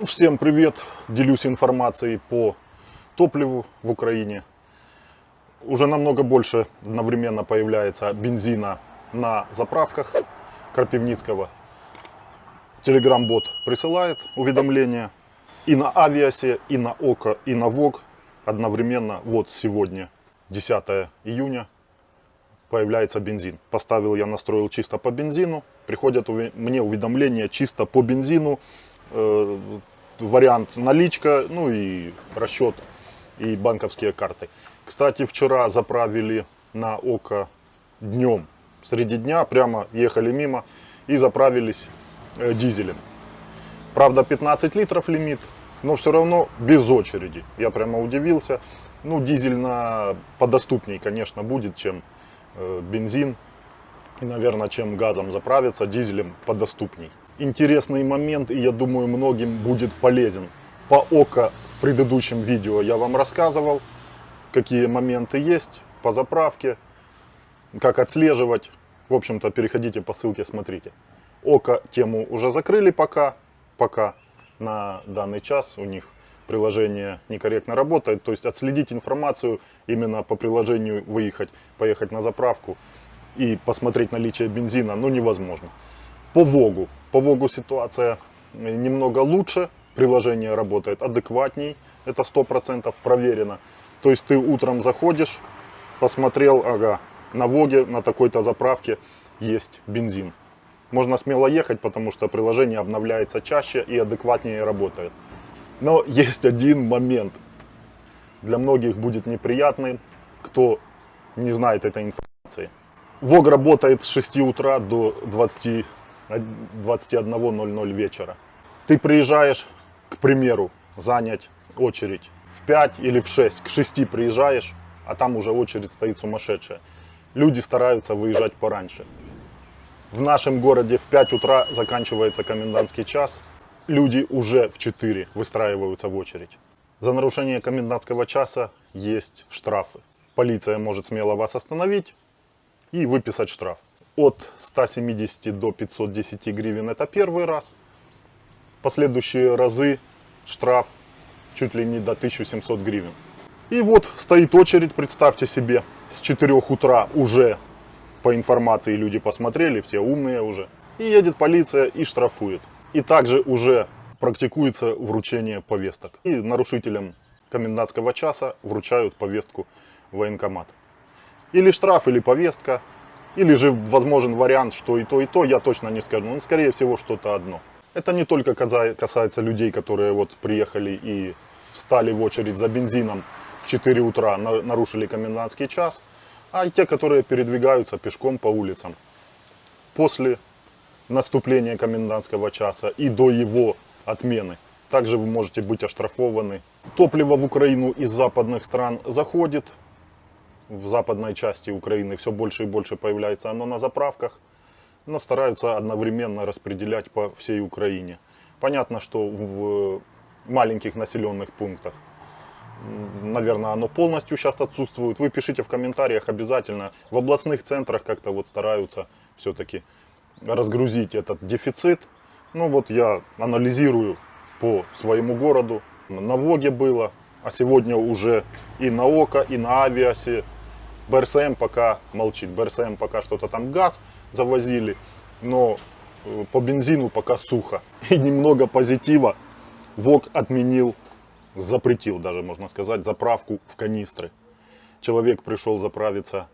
Всем привет! Делюсь информацией по топливу в Украине. Уже намного больше одновременно появляется бензина на заправках Крапивницкого. Телеграм-бот присылает уведомления и на Авиасе, и на ОКО, и на ВОГ одновременно. Вот сегодня, 10 июня, появляется бензин. Поставил я, настроил чисто по бензину. Приходят мне уведомления чисто по бензину. Вариант наличка, ну и расчет, и банковские карты. Кстати, вчера заправили на ОКО днем. Среди дня прямо ехали мимо и заправились дизелем. Правда, 15 литров лимит, но все равно без очереди. Я прямо удивился. Ну, дизель подоступней, конечно, будет, чем бензин. И, наверное, чем газом заправиться, дизелем подоступней. Интересный момент, и я думаю, многим будет полезен. По ОКО в предыдущем видео я вам рассказывал, какие моменты есть по заправке, как отслеживать. В общем-то, переходите по ссылке, смотрите. ОКО тему уже закрыли пока на данный час у них приложение некорректно работает. То есть отследить информацию именно по приложению, поехать на заправку и посмотреть наличие бензина, ну, невозможно. По ВОГу ситуация немного лучше, приложение работает адекватней, это 100% проверено. То есть ты утром заходишь, посмотрел, ага, на ВОГе, на такой-то заправке есть бензин. Можно смело ехать, потому что приложение обновляется чаще и адекватнее работает. Но есть один момент, для многих будет неприятный, кто не знает этой информации. ВОГ работает с 6 утра до 21:00 вечера. Ты приезжаешь, к примеру, занять очередь в 5 или в 6. К 6 приезжаешь, а там уже очередь стоит сумасшедшая. Люди стараются выезжать пораньше. В нашем городе в 5 утра заканчивается комендантский час. Люди уже в 4 выстраиваются в очередь. За нарушение комендантского часа есть штрафы. Полиция может смело вас остановить и выписать штраф. От 170 до 510 гривен это первый раз. Последующие разы штраф чуть ли не до 1700 гривен. И вот стоит очередь, представьте себе, с 4 утра уже по информации люди посмотрели, все умные уже. И едет полиция и штрафует. И также уже практикуется вручение повесток. И нарушителям комендантского часа вручают повестку в военкомат. Или штраф, или повестка. Или же возможен вариант, что и то, я точно не скажу. Но, скорее всего, что-то одно. Это не только касается людей, которые вот приехали и встали в очередь за бензином в 4 утра, нарушили комендантский час, а и те, которые передвигаются пешком по улицам. После наступления комендантского часа и до его отмены. Также вы можете быть оштрафованы. Топливо в Украину из западных стран заходит. В западной части Украины все больше и больше появляется оно на заправках, но стараются одновременно распределять по всей Украине. Понятно, что в маленьких населенных пунктах, наверное, оно полностью сейчас отсутствует. Вы пишите в комментариях обязательно. В областных центрах как-то вот стараются все-таки разгрузить этот дефицит. Ну вот я анализирую по своему городу. На ВОГе было, а сегодня уже и на ОКО, и на Авиасе. БРСМ пока молчит. БРСМ пока что-то там газ завозили, но по бензину пока сухо. И немного позитива. ВОГ отменил, запретил даже, можно сказать, заправку в канистры. Человек пришел заправиться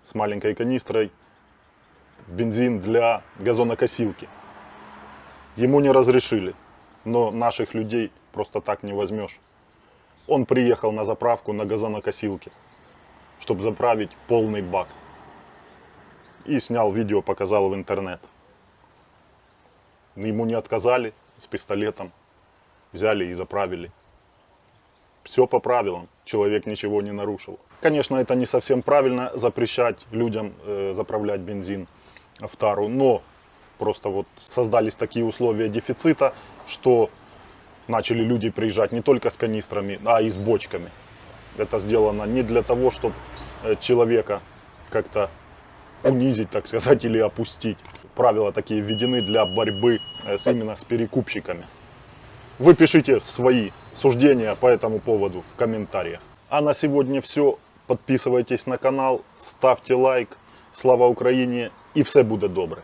с маленькой канистрой бензин для газонокосилки. Ему не разрешили, но наших людей просто так не возьмешь. Он приехал на заправку на газонокосилке, чтобы заправить полный бак. И снял видео, показал в интернет. Ему не отказали, с пистолетом взяли и заправили. Все по правилам, человек ничего не нарушил. Конечно, это не совсем правильно запрещать людям заправлять бензин в тару, но просто вот создались такие условия дефицита, что начали люди приезжать не только с канистрами, а и с бочками. Это сделано не для того, чтобы человека как-то унизить, так сказать, или опустить. Правила такие введены для борьбы именно с перекупщиками. Вы пишите свои суждения по этому поводу в комментариях. А на сегодня все. Подписывайтесь на канал, ставьте лайк. Слава Україні і все буде добре.